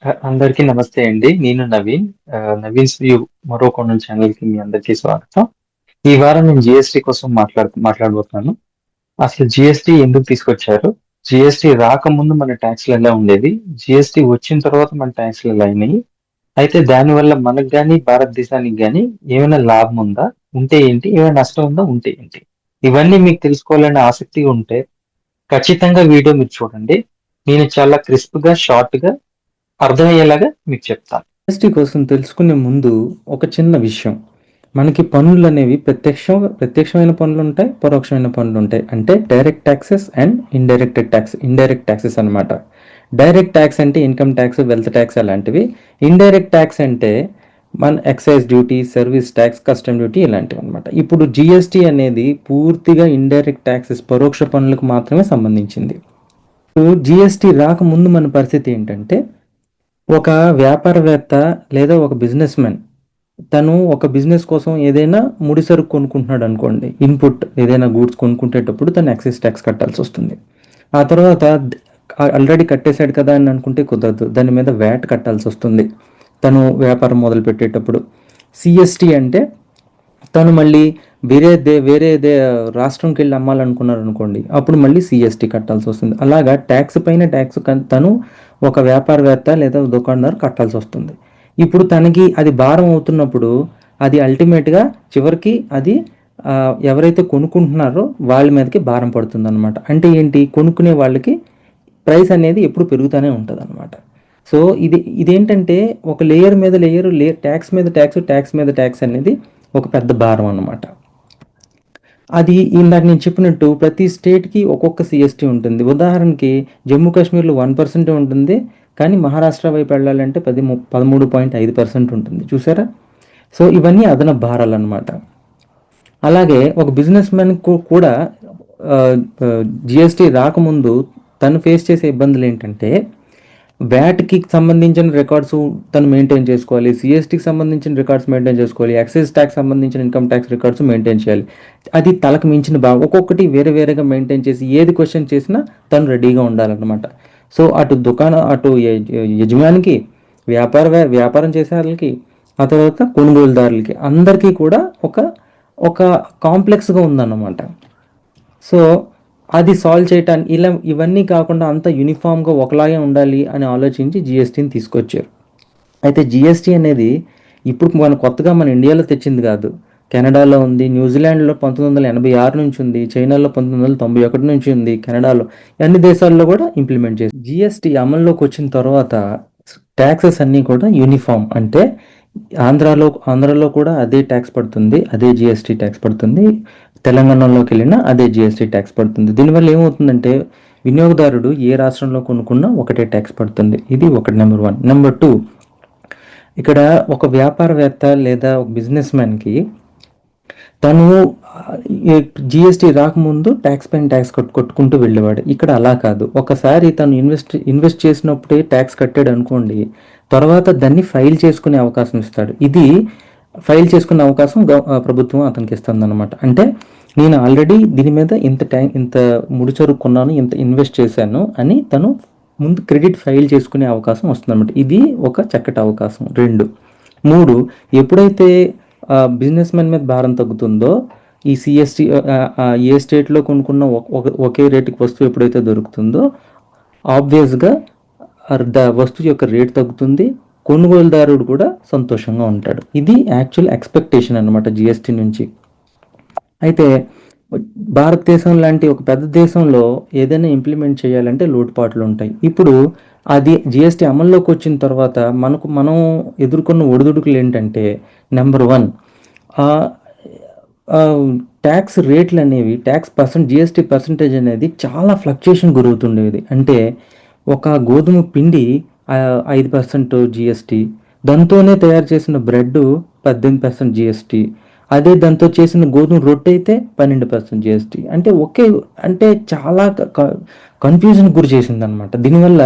అందరికీ నమస్తే అండి. నేను నవీన్. 'నవీన్స్ వ్యూ' మరో కోణం ఛానల్‌కి మీ అందరికీ స్వాగతం. ఈ వారం నేను జీఎస్టీ కోసం మాట్లాడబోతున్నాను. అసలు జీఎస్టీ ఎందుకు తీసుకొచ్చారు? జీఎస్టీ రాకముందు మన ట్యాక్స్‌లు ఎలా ఉండేవి? జీఎస్టీ వచ్చిన తర్వాత మన ట్యాక్స్‌లు ఎలా అయినాయి? అయితే దానివల్ల మనకు గాని, భారతదేశానికి గాని ఏమైనా లాభం ఉందా? ఉంటే ఏంటి? ఏమైనా నష్టం ఉందా? ఉంటే ఏంటి? ఇవన్నీ మీకు తెలుసుకోవాలనే ఆసక్తి ఉంటే ఖచ్చితంగా వీడియో మీరు చూడండి. నేను చాలా క్రిస్ప్‌గా, షార్ట్‌గా అర్థమయ్యేలాగా మీకు చెప్తాను. జీఎస్టీ కోసం తెలుసుకునే ముందు ఒక చిన్న విషయం. మనకి పన్నులనేవి ప్రత్యక్షమైన పన్నులుంటాయి, పరోక్షమైన పన్నులుంటాయి. అంటే direct taxes and indirect taxes అనమాట. డైరెక్ట్ ట్యాక్స్ అంటే ఇన్కమ్ ట్యాక్స్, వెల్త్ ట్యాక్స్ అలాంటివి. ఇండైరెక్ట్ ట్యాక్స్ అంటే మన excise duty, service tax, custom duty ఇలాంటివి అనమాట. ఇప్పుడు జీఎస్టీ అనేది పూర్తిగా ఇండైరెక్ట్ ట్యాక్సెస్, పరోక్ష పన్నులకు మాత్రమే సంబంధించింది. జీఎస్టీ రాకముందు మన పరిస్థితి ఏంటంటే, ఒక వ్యాపారవేత్త లేదా ఒక బిజినెస్ మ్యాన్ తను ఒక బిజినెస్ కోసం ఏదైనా ముడిసరుకు కొనుక్కుంటున్నాడు అనుకోండి, ఇన్పుట్ ఏదైనా గూడ్స్ కొనుక్కుంటేటప్పుడు తను ఎక్సైజ్ ట్యాక్స్ కట్టాల్సి వస్తుంది. ఆ తర్వాత ఆల్రెడీ కట్టేశాడు కదా అని అనుకుంటే కుదరదు, దాని మీద వ్యాట్ కట్టాల్సి వస్తుంది తను వ్యాపారం మొదలు పెట్టేటప్పుడు. సిఎస్టీ అంటే తను మళ్ళీ వేరే రాష్ట్రంకి వెళ్ళి అమ్మాలనుకున్నారు అనుకోండి, అప్పుడు మళ్ళీ సిఎస్టీ కట్టాల్సి వస్తుంది. అలాగా ట్యాక్స్ పైన ట్యాక్స్ తను ఒక వ్యాపారవేత్త లేదా దుకాణదారు కట్టాల్సి వస్తుంది. ఇప్పుడు తనకి అది భారం అవుతున్నప్పుడు అది అల్టిమేట్గా చివరికి అది ఎవరైతే కొనుక్కుంటున్నారో వాళ్ళ మీదకి భారం పడుతుంది అనమాట. అంటే ఏంటి, కొనుక్కునే వాళ్ళకి ప్రైస్ అనేది ఎప్పుడు పెరుగుతూనే ఉంటుంది అనమాట. సో ఇదేంటంటే ఒక లేయర్ మీద లేయర్, ట్యాక్స్ మీద ట్యాక్స్, ట్యాక్స్ మీద ట్యాక్స్ అనేది ఒక పెద్ద భారం అన్నమాట. అది ఇందాక నేను చెప్పినట్టు ప్రతి స్టేట్కి ఒక్కొక్క సిఎస్టీ ఉంటుంది. ఉదాహరణకి జమ్మూ కాశ్మీర్లో 1% ఉంటుంది, కానీ మహారాష్ట్ర వైపు వెళ్ళాలంటే 13.5% ఉంటుంది. చూసారా? సో ఇవన్నీ అదనపు భారాలు అనమాట. అలాగే ఒక బిజినెస్ మ్యాన్ కూడా జిఎస్టీ రాకముందు తను ఫేస్ చేసే ఇబ్బందులు ఏంటంటే, వ్యాట్కి సంబంధించిన రికార్డ్స్ తను మెయింటైన్ చేసుకోవాలి, సిఎస్టీకి సంబంధించిన రికార్డ్స్ మెయింటైన్ చేసుకోవాలి, ఎక్సైజ్ ట్యాక్స్ సంబంధించిన ఇన్కమ్ ట్యాక్స్ రికార్డ్స్ మెయింటైన్ చేయాలి. అది తలకు మించిన భాగం. ఒక్కొక్కటి వేరే వేరేగా మెయింటైన్ చేసి ఏది క్వశ్చన్ చేసినా తను రెడీగా ఉండాలన్నమాట. సో అటు యజమానికి, వ్యాపారం చేసే వాళ్ళకి, ఆ తర్వాత కొనుగోలుదారులకి అందరికీ కూడా ఒక ఒక కాంప్లెక్స్గా ఉందన్నమాట. సో అది సాల్వ్ చేయటానికి ఇవన్నీ కాకుండా అంత యూనిఫామ్గా ఒకలాగే ఉండాలి అని ఆలోచించి జిఎస్టీని తీసుకొచ్చారు. అయితే జిఎస్టీ అనేది ఇప్పుడు కొత్తగా మన ఇండియాలో తెచ్చింది కాదు. కెనడాలో ఉంది, న్యూజిలాండ్లో 1986 నుంచి ఉంది, చైనాలో 1991 నుంచి ఉంది, కెనడాలో అన్ని దేశాల్లో కూడా ఇంప్లిమెంట్ చేసి జిఎస్టీ అమల్లోకి వచ్చిన తర్వాత ట్యాక్సెస్ అన్నీ కూడా యూనిఫామ్. అంటే ఆంధ్రాలో కూడా అదే ట్యాక్స్ పడుతుంది, అదే జిఎస్టీ ట్యాక్స్ పడుతుంది. తెలంగాణలోకి వెళ్ళినా అదే జిఎస్టీ ట్యాక్స్ పడుతుంది. దీనివల్ల ఏమవుతుందంటే వినియోగదారుడు ఏ రాష్ట్రంలో కొనుక్కున్నా ఒకటే ట్యాక్స్ పడుతుంది. ఇది ఒకటి, నెంబర్ 1. నెంబర్ 2, ఇక్కడ ఒక వ్యాపారవేత్త లేదా ఒక బిజినెస్ మ్యాన్కి తను జిఎస్టీ రాకముందు ట్యాక్స్ పైన ట్యాక్స్ కొట్టుకుంటూ వెళ్ళేవాడు. ఇక్కడ అలా కాదు. ఒకసారి తను ఇన్వెస్ట్ చేసినప్పుడే ట్యాక్స్ కట్టాడు అనుకోండి, తర్వాత దాన్ని ఫైల్ చేసుకునే అవకాశం ఇస్తాడు. ఇది ఫైల్ చేసుకునే అవకాశం ప్రభుత్వం అతనికి ఇస్తుంది అనమాట. అంటే నేను ఆల్రెడీ దీని మీద ఇంత ముడిచరు కొన్నాను, ఇంత ఇన్వెస్ట్ చేశాను అని తను ముందు క్రెడిట్ ఫైల్ చేసుకునే అవకాశం వస్తుంది అనమాట. ఇది ఒక చక్కటి అవకాశం. 2, 3, ఎప్పుడైతే బిజినెస్ మ్యాన్ మీద భారం తగ్గుతుందో, ఈ సిఎస్టీ ఏ స్టేట్లో కొనుక్కున్న ఒకే రేటుకి వస్తువు ఎప్పుడైతే దొరుకుతుందో ఆబ్వియస్గా వస్తువు యొక్క రేట్ తగ్గుతుంది, కొనుగోలుదారుడు కూడా సంతోషంగా ఉంటాడు. ఇది యాక్చువల్ ఎక్స్పెక్టేషన్ అనమాట జిఎస్టీ నుంచి. అయితే భారతదేశం లాంటి ఒక పెద్ద దేశంలో ఏదైనా ఇంప్లిమెంట్ చేయాలంటే లోటుపాట్లు ఉంటాయి. ఇప్పుడు అది జిఎస్టీ అమల్లోకి వచ్చిన తర్వాత మనం ఎదుర్కొన్న ఒడిదుడుకులు ఏంటంటే, నెంబర్ 1, ట్యాక్స్ రేట్లు అనేవి, జిఎస్టీ పర్సంటేజ్ అనేది చాలా ఫ్లక్చుయేషన్ గురవుతుండేది. అంటే ఒక గోధుమ పిండి 5% జిఎస్టీ, దాంతోనే తయారు చేసిన బ్రెడ్ 18% జిఎస్టీ, అదే దాంతో చేసిన గోధుమ రొట్టె అయితే 12% జిఎస్టీ. అంటే చాలా కన్ఫ్యూజన్ గురి చేసింది అనమాట. దీనివల్ల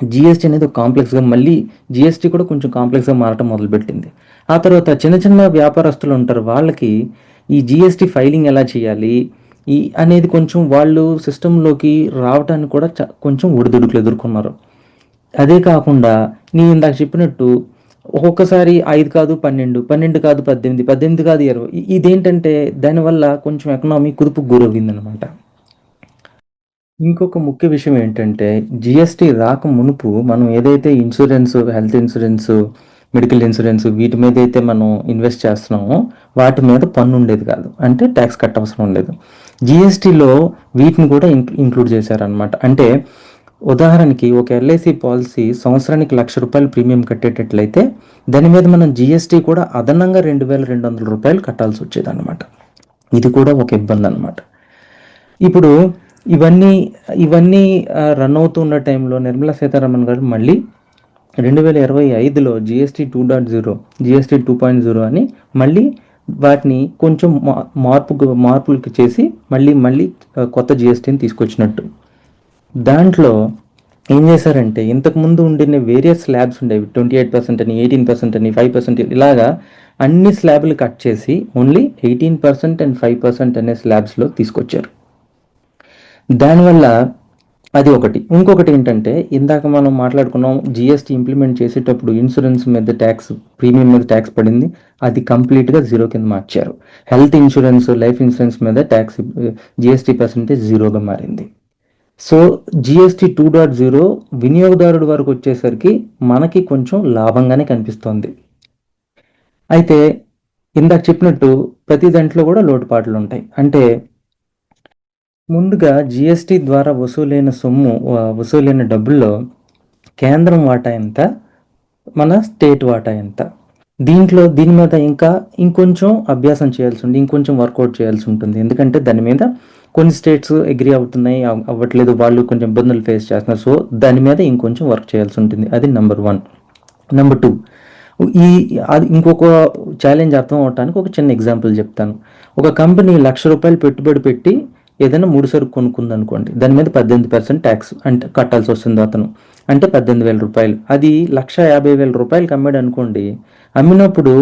జిఎస్టీ అనేది ఒక కాంప్లెక్స్గా, మళ్ళీ జిఎస్టీ కూడా కొంచెం కాంప్లెక్స్గా మారటం మొదలుపెట్టింది. ఆ తర్వాత చిన్న చిన్న వ్యాపారస్తులు ఉంటారు, వాళ్ళకి ఈ జిఎస్టీ ఫైలింగ్ ఎలా చేయాలి అనేది కొంచెం వాళ్ళు సిస్టంలోకి రావడానికి కూడా కొంచెం ఒడిదుడుకులు ఎదుర్కొన్నారు. అదే కాకుండా నేను ఇందాక చెప్పినట్టు ఒక్కొక్కసారి 5 కాదు 12, 12 కాదు 18, 18 కాదు 20. ఇదేంటంటే దానివల్ల కొంచెం ఎకనామీ కుదుపుకు గురవుతుందనమాట. ఇంకొక ముఖ్య విషయం ఏంటంటే జిఎస్టీ రాక మునుపు మనం ఏదైతే insurance, health insurance, medical insurance వీటి మీద అయితే మనం ఇన్వెస్ట్ చేస్తున్నామో వాటి మీద పన్ను ఉండేది కాదు, అంటే ట్యాక్స్ కట్టవసరం లేదు. జిఎస్టీలో వీటిని కూడా ఇంక్లూడ్ చేశారనమాట. అంటే ఉదాహరణకి ఒక ఎల్ఐసి పాలసీ సంవత్సరానికి ₹1,00,000 ప్రీమియం కట్టేటట్లయితే దాని మీద మనం జిఎస్టీ కూడా అదనంగా ₹2,200 కట్టాల్సి వచ్చేది అనమాట. ఇది కూడా ఒక ఇబ్బంది అనమాట. ఇప్పుడు ఇవన్నీ ఇవన్నీ రన్ అవుతున్న టైంలో నిర్మలా సీతారామన్ గారు మళ్ళీ 2025లో జిఎస్టీ 2.0, జిఎస్టీ 2.0 అని మళ్ళీ వాటిని కొంచెం మార్పులకి చేసి మళ్ళీ కొత్త జిఎస్టీని తీసుకొచ్చినట్టు. దాంట్లో ఏం చేశారంటే ఇంతకుముందు ఉండిన వేరియస్ స్లాబ్స్ ఉండేవి, 28% అని, 18% అని, 5% ఇలాగా అన్ని స్లాబ్లు కట్ చేసి ఓన్లీ 18% అండ్ 5% అనే స్లాబ్స్లో తీసుకొచ్చారు. దానివల్ల అది ఒకటి. ఇంకొకటి ఏంటంటే ఇందాక మనం మాట్లాడుకున్నాం జిఎస్టీ ఇంప్లిమెంట్ చేసేటప్పుడు ఇన్సూరెన్స్ మీద ట్యాక్స్, ప్రీమియం మీద ట్యాక్స్ పడింది, అది కంప్లీట్గా 0 కింద మార్చారు. హెల్త్ ఇన్సూరెన్స్, లైఫ్ ఇన్సూరెన్స్ మీద ట్యాక్స్ జిఎస్టీ పర్సెంటేజ్ 0గా మారింది. సో జిఎస్టీ 2.0 వినియోగదారుడి వరకు వచ్చేసరికి మనకి కొంచెం లాభంగానే కనిపిస్తోంది. అయితే ఇందాక చెప్పినట్టు ప్రతి దాంట్లో కూడా లోటుపాట్లు ఉంటాయి. అంటే ముందుగా జిఎస్టీ ద్వారా వసూలైన డబ్బుల్లో కేంద్రం వాటా ఎంత, మన స్టేట్ వాటా ఎంత, దీని మీద ఇంకొంచెం అభ్యాసం చేయాల్సి ఉంటుంది, ఇంకొంచెం వర్కౌట్ చేయాల్సి ఉంటుంది. ఎందుకంటే దాని మీద కొన్ని స్టేట్స్ అగ్రి అవుతున్నాయి, అవ్వట్లేదు, వాళ్ళు కొంచెం ఇబ్బందులు ఫేస్ చేస్తున్నారు. సో దాని మీద ఇంకొంచెం వర్క్ చేయాల్సి ఉంటుంది. అది నెంబర్ 1. నెంబర్ 2, అది ఇంకొక ఛాలెంజ్ అర్థం అవడానికి ఒక చిన్న ఎగ్జాంపుల్ చెప్తాను. ఒక కంపెనీ ₹1,00,000 పెట్టుబడి పెట్టి ఏదైనా ముడి సరుకు కొనుక్కుంది అనుకోండి, దాని మీద 18% ట్యాక్స్ అంటే కట్టాల్సి వస్తుంది అతను, అంటే ₹18,000. అది ₹1,50,000 అమ్మాడు అనుకోండి, అమ్మినప్పుడు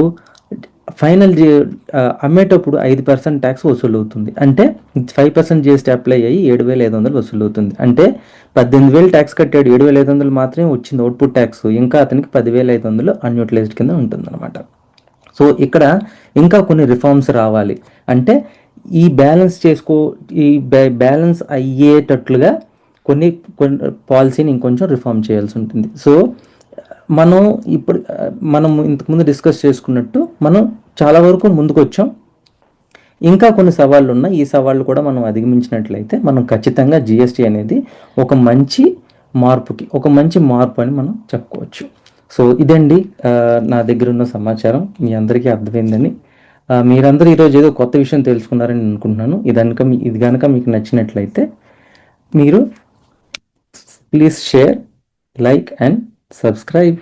అమ్మేటప్పుడు 5% ట్యాక్స్ వసూలు అవుతుంది. అంటే 5% జిఎస్టీ అప్లై అయ్యి 7,500 వసూలు అవుతుంది. అంటే 18,000 ట్యాక్స్ కట్టాడు, 7,500 మాత్రమే వచ్చింది అవుట్పుట్ ట్యాక్స్, ఇంకా అతనికి 10,500 అన్యూటిలైజ్డ్ కింద ఉంటుంది అనమాట. సో ఇక్కడ ఇంకా కొన్ని రిఫార్మ్స్ రావాలి. అంటే ఈ బ్యాలెన్స్ అయ్యేటట్లుగా కొన్ని పాలసీని ఇంకొంచెం రిఫార్మ్ చేయాల్సి ఉంటుంది. సో మనం ఇంతకుముందు డిస్కస్ చేసుకున్నట్టు మనం చాలా వరకు ముందుకు వచ్చాం. ఇంకా కొన్ని సవాళ్ళు ఉన్నాయి. ఈ సవాళ్ళు కూడా మనం అధిగమించినట్లయితే మనం ఖచ్చితంగా జిఎస్టీ అనేది ఒక మంచి మార్పు అని మనం చెప్పుకోవచ్చు. సో ఇదండి నా దగ్గర ఉన్న సమాచారం. మీ అందరికీ అర్థమైందని, మీరందరూ ఈరోజు ఏదో కొత్త విషయం తెలుసుకున్నారని నేను అనుకుంటున్నాను. ఇది కనుక మీకు నచ్చినట్లయితే మీరు please share, like and subscribe.